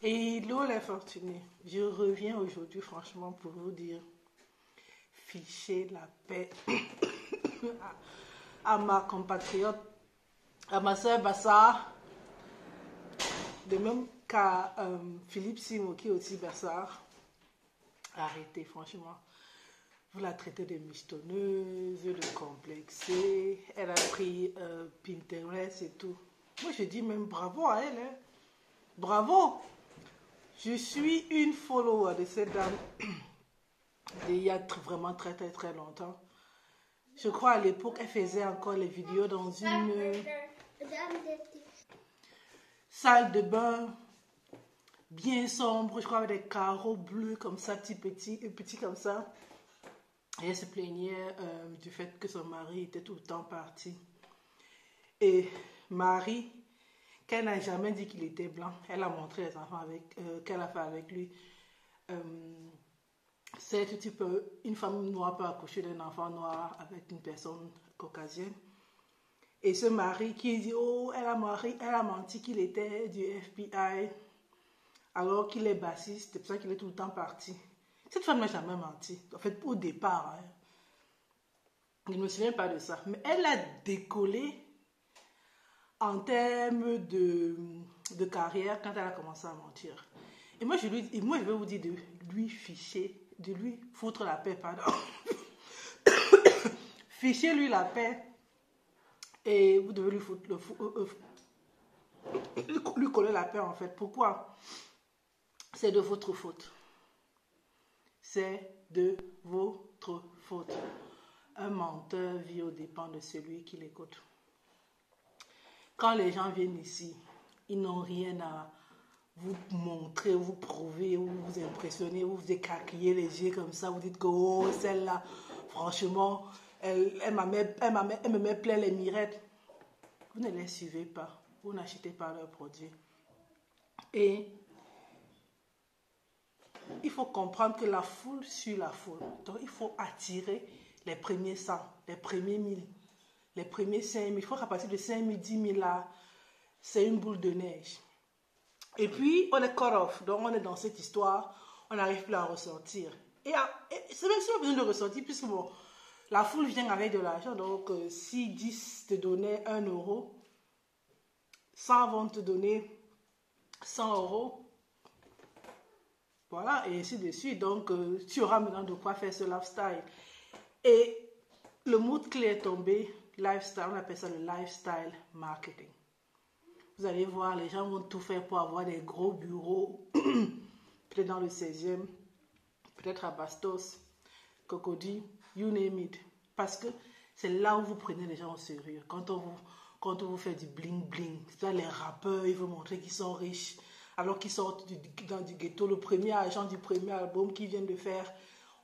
Et l'eau les fortunés, je reviens aujourd'hui franchement pour vous dire, fichez la paix à ma compatriote, à ma soeur Bassar, de même qu'à Philippe Simo qui est aussi Bassar. Arrêtez franchement, vous la traitez de michetonneuse, de complexée, elle a pris Pinterest et tout. Moi je dis même bravo à elle, hein. Bravo. Je suis une follower de cette dame d'il y a vraiment très longtemps. Je crois à l'époque, elle faisait encore les vidéos dans une salle de bain bien sombre, je crois avec des carreaux bleus comme ça, petit comme ça. Et elle se plaignait du fait que son mari était tout le temps parti. Et Marie, qu'elle n'a jamais dit qu'il était blanc, elle a montré les enfants qu'elle a fait avec lui. C'est tu peux, une femme noire peut accoucher d'un enfant noir avec une personne caucasienne. Et ce mari qui dit, oh, elle a menti qu'il était du FBI, alors qu'il est bassiste, c'est pour ça qu'il est tout le temps parti. Cette femme n'a jamais menti, en fait, au départ. Hein. Je ne me souviens pas de ça. Mais elle a décollé en termes de carrière quand elle a commencé à mentir. Et moi, je vais vous dire de lui ficher, de lui foutre la paix, pardon. Fichez-lui la paix et vous devez lui foutre lui coller la paix en fait. Pourquoi? C'est de votre faute. C'est de votre faute. Un menteur vit aux dépens de celui qui l'écoute. Quand les gens viennent ici, ils n'ont rien à vous montrer, vous prouver, ou vous impressionner, ou vous écarquiller les yeux comme ça, vous dites que oh, celle-là, franchement, elle me met plein les mirettes. Vous ne les suivez pas, vous n'achetez pas leurs produits. Et il faut comprendre que la foule suit la foule. Donc il faut attirer les premiers 100, les premiers 1000, les premiers 5000. Il faut qu'à partir de 5000, 10 000 là, c'est une boule de neige. Et puis, on est cut off. Donc, on est dans cette histoire. On n'arrive plus à ressortir. Et c'est même si on a besoin de ressortir, puisque bon, la foule vient avec de l'argent. Donc, si 10 te donnaient 1 euro, 100 vont te donner 100 euros. Voilà, et ainsi de suite. Donc, tu auras maintenant de quoi faire ce lifestyle. Et le mot clé est tombé. Lifestyle, on appelle ça le lifestyle marketing. Vous allez voir, les gens vont tout faire pour avoir des gros bureaux, peut-être dans le 16e, peut-être à Bastos, Cocody, you name it. Parce que c'est là où vous prenez les gens au sérieux. Quand on vous fait du bling-bling, c'est-à-dire les rappeurs, ils veulent montrer qu'ils sont riches, alors qu'ils sortent dans du ghetto. Le premier agent du premier album qu'ils viennent de faire,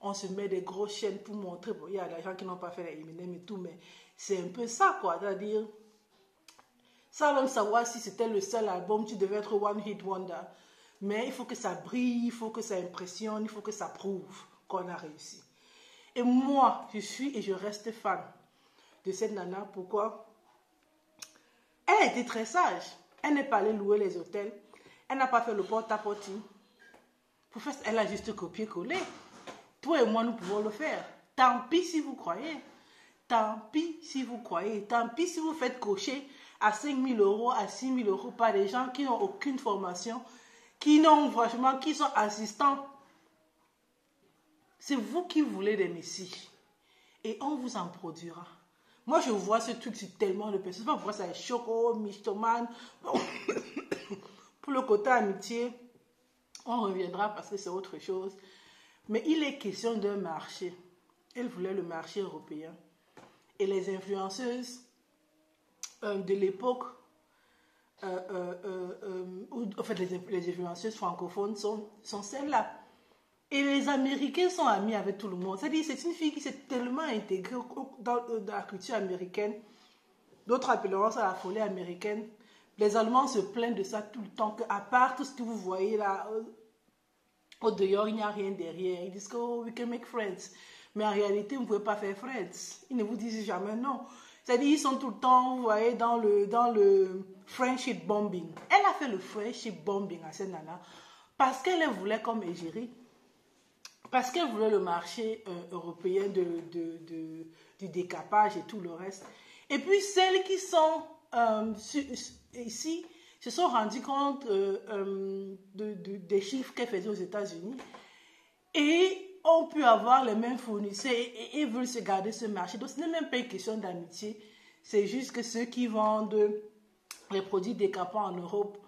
on se met des grosses chaînes pour montrer. Bon, il y a des gens qui n'ont pas fait les Eminem et tout, mais c'est un peu ça, quoi. C'est-à-dire, sans même savoir si c'était le seul album, tu devais être One Hit Wonder. Mais il faut que ça brille, il faut que ça impressionne, il faut que ça prouve qu'on a réussi. Et moi, je suis et je reste fan de cette nana. Pourquoi? Elle a été très sage. Elle n'est pas allée louer les hôtels. Elle n'a pas fait le porte-à-porte. Elle a juste copié-collé. Toi et moi, nous pouvons le faire. Tant pis si vous croyez. Tant pis si vous croyez. Tant pis si vous faites cocher à 5 000 euros, à 6 000 euros par des gens qui n'ont aucune formation, qui sont assistants. C'est vous qui voulez des messies. Et on vous en produira. Moi, je vois ce truc sur tellement de personnes. Pourquoi ça est choco, mythomane. Pour le côté amitié, on reviendra parce que c'est autre chose. Mais il est question d'un marché. Elle voulait le marché européen. Et les influenceuses de l'époque, en fait, les influenceuses francophones sont celles-là. Et les Américains sont amis avec tout le monde. C'est-à-dire, c'est une fille qui s'est tellement intégrée dans la culture américaine. D'autres appelleront ça la folie américaine. Les Allemands se plaignent de ça tout le temps, qu'à part tout ce que vous voyez là, au dehors, il n'y a rien derrière. Ils disent que oh, we can make friends. Mais en réalité, vous ne pouvez pas faire friends. Ils ne vous disent jamais non. C'est-à-dire, ils sont tout le temps, vous voyez, dans le friendship bombing. Elle a fait le friendship bombing à cette nana Parce qu'elle voulait comme égérie, parce qu'elle voulait le marché européen du décapage et tout le reste. Et puis celles qui sont ici se sont rendues compte des chiffres qu'elle faisait aux États-Unis et ont pu avoir les mêmes fournisseurs et veulent se garder ce marché. Donc ce n'est même pas une question d'amitié, c'est juste que ceux qui vendent les produits décapants en Europe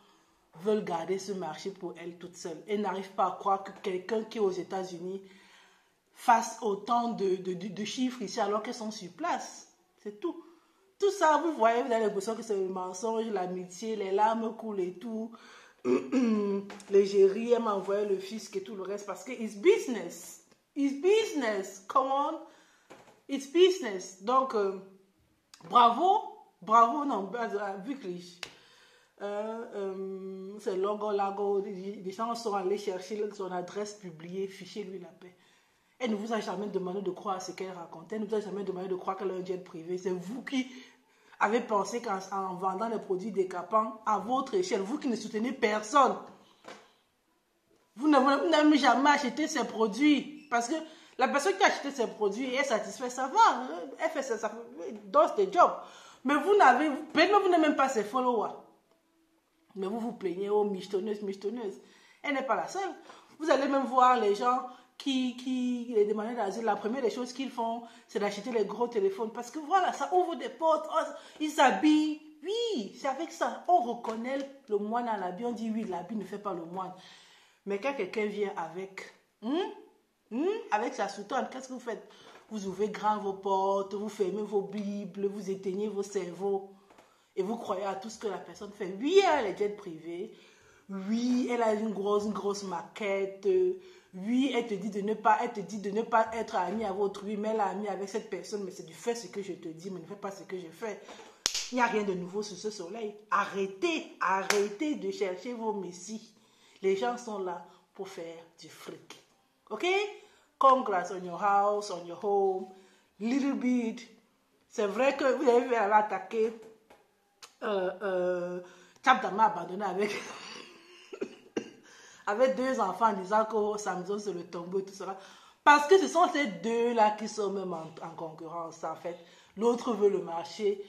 veulent garder ce marché pour elles toutes seules. Elles n'arrivent pas à croire que quelqu'un qui est aux États-Unis fasse autant de chiffres ici alors qu'elles sont sur place. C'est tout. Tout ça, vous voyez, vous avez l'impression que c'est le mensonge, l'amitié, les larmes coulent et tout. L'égérie, elle m'a envoyé le fisc et tout le reste parce que it's business. It's business. Come on. It's business. Donc, bravo. Bravo, non, wirklich. C'est Logo Lago. Les gens sont allés chercher son adresse publiée, fichez-lui la paix. Elle ne vous a jamais demandé de croire à ce qu'elle racontait. Elle ne vous a jamais demandé de croire qu'elle a un jet privé. C'est vous qui avez pensé qu'en vendant les produits décapants à votre échelle, vous qui ne soutenez personne, vous n'avez jamais acheté ces produits. Parce que la personne qui a acheté ces produits est satisfaite, ça va. Elle fait ça dans ses jobs. Mais vous n'avez même pas ses followers. Mais vous vous plaignez, oh, michetonneuse. Elle n'est pas la seule. Vous allez même voir les gens qui les demandeurs d'asile, la première des choses qu'ils font, c'est d'acheter les gros téléphones. Parce que voilà, ça ouvre des portes, oh, ils s'habillent. Oui, c'est avec ça. On reconnaît le moine à l'habit, on dit oui, l'habit ne fait pas le moine. Mais quand quelqu'un vient avec sa soutane, qu'est-ce que vous faites? Vous ouvrez grand vos portes, vous fermez vos bibles, vous éteignez vos cerveaux. Et vous croyez à tout ce que la personne fait. Oui, elle a les jets privés. Oui, elle a une grosse maquette. Oui, elle te dit de ne pas être amie à votre oui, mais elle est amie avec cette personne. Mais c'est du fait ce que je te dis, mais ne fais pas ce que je fais. Il n'y a rien de nouveau sous ce soleil. Arrêtez de chercher vos messies. Les gens sont là pour faire du fric. Ok? Congrats on your house, on your home. Little bit. C'est vrai que vous avez vu, elle a attaqué Tchapdama abandonné avec deux enfants en disant que Samson c'est le tombeau et tout cela. Parce que ce sont ces deux-là qui sont même en concurrence en fait. L'autre veut le marché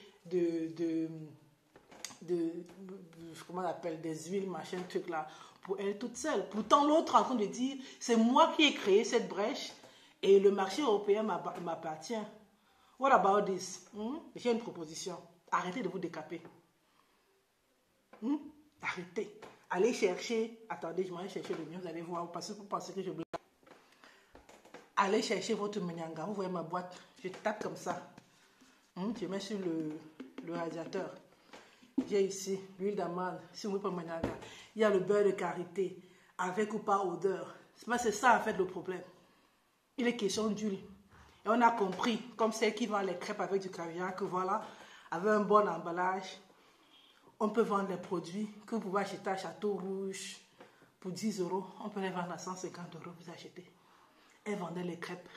comment on appelle, des huiles, machin, truc là, pour elle toute seule. Pourtant l'autre en train de dire, c'est moi qui ai créé cette brèche et le marché européen m'appartient. What about this? J'ai une proposition. Arrêtez de vous décaper. Arrêtez. Allez chercher. Attendez, je vais aller chercher le mien. Vous allez voir. Parce que vous pensez que je blague. Allez chercher votre menyanga. Vous voyez ma boîte. Je tape comme ça. Je mets sur le radiateur. J'ai ici l'huile d'amande. Si vous voulez pas menyanga. Il y a le beurre de karité. Avec ou pas odeur. C'est ça en fait le problème. Il est question d'huile. Et on a compris, comme celle qui vend les crêpes avec du caviar, que voilà, avec un bon emballage, on peut vendre les produits que vous pouvez acheter à Château Rouge pour 10 €. On peut les vendre à 150 €, vous achetez. Elle vendait les crêpes,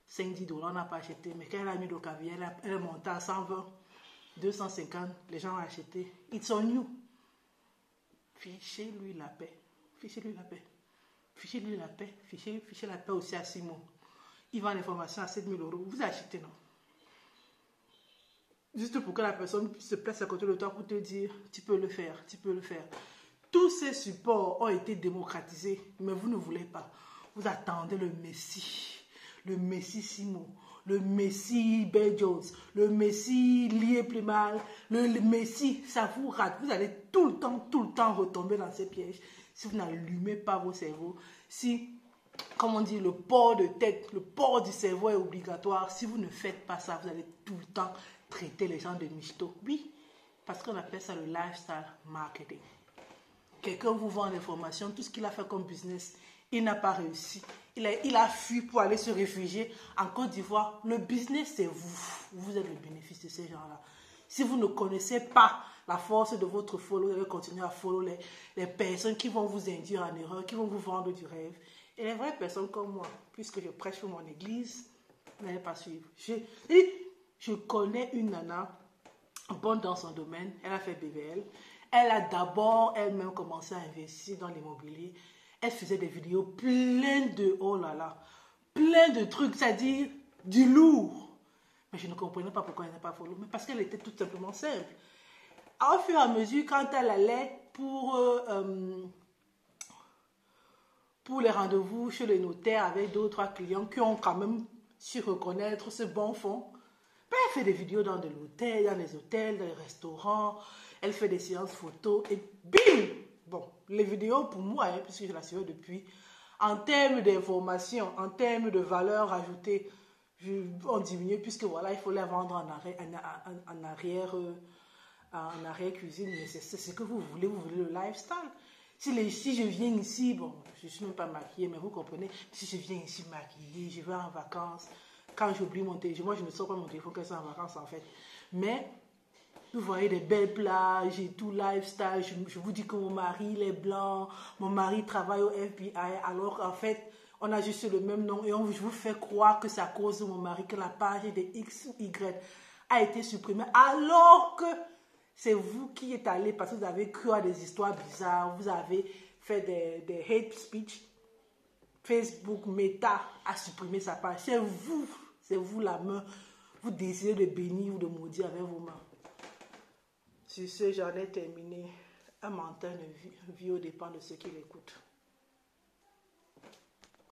5-10 $, on n'a pas acheté. Mais quand elle a mis le caviar, elle est montée à 120, 250, les gens ont acheté. It's on you. Fichez-lui la paix. Fichez-lui la paix. Fichez-lui la paix. Fichez la paix aussi à Simon. Il vend l'information à 7 000 €. Vous achetez, non? Juste pour que la personne se place à côté de toi pour te dire, tu peux le faire. Tous ces supports ont été démocratisés, mais vous ne voulez pas. Vous attendez le Messie Simon, le Messie Jones, le Messie Lié Plimal, le Messie, ça vous rate. Vous allez tout le temps retomber dans ces pièges si vous n'allumez pas vos cerveaux. Si, comme on dit, le port de tête, le port du cerveau est obligatoire. Si vous ne faites pas ça, vous allez tout le temps traiter les gens de michto. Oui, parce qu'on appelle ça le lifestyle marketing. Quelqu'un vous vend l'information, tout ce qu'il a fait comme business, il n'a pas réussi. Il a fui pour aller se réfugier en Côte d'Ivoire. Le business, c'est vous. Vous êtes le bénéfice de ces gens-là. Si vous ne connaissez pas la force de votre follow, vous allez continuer à follow les personnes qui vont vous induire en erreur, qui vont vous vendre du rêve. Et les vraies personnes comme moi, puisque je prêche pour mon église, vous n'allez pas suivre. Je connais une nana bonne dans son domaine. Elle a fait BVL. Elle a d'abord elle-même commencé à investir dans l'immobilier. elle faisait des vidéos pleines de, oh là là, plein de trucs, c'est-à-dire du lourd. Mais je ne comprenais pas pourquoi elle n'était pas follow, mais parce qu'elle était tout simplement simple. Au fur et à mesure, quand elle allait pour les rendez-vous chez le notaire avec 2 ou 3 clients qui ont quand même su reconnaître ce bon fond, ben, elle fait des vidéos dans des hôtels, dans les restaurants, elle fait des séances photos et bim! Bon, les vidéos pour moi, hein, puisque je la suivais depuis, en termes d'information, en termes de valeur ajoutée, on diminuait puisque voilà, il faut les vendre en arrière cuisine, mais c'est ce que vous voulez le lifestyle. Si je viens ici, bon, je ne suis même pas maquillée, mais vous comprenez, si je viens ici maquillée, je vais en vacances, quand j'oublie mon téléphone, moi je ne sors pas mon téléphone quand je suis en vacances en fait, mais vous voyez des belles plages et tout lifestyle, je vous dis que mon mari il est blanc, mon mari travaille au FBI, alors qu'en fait, on a juste le même nom et je vous fais croire que c'est à cause de mon mari que la page de X ou Y a été supprimée, alors que c'est vous qui êtes allé parce que vous avez cru à des histoires bizarres, vous avez fait des hate speech. Facebook, Meta a supprimé sa page. C'est vous la main. Vous décidez de bénir ou de maudire avec vos mains. Sur ce, j'en ai terminé. Un menteur ne vit au dépend de ceux qui l'écoutent.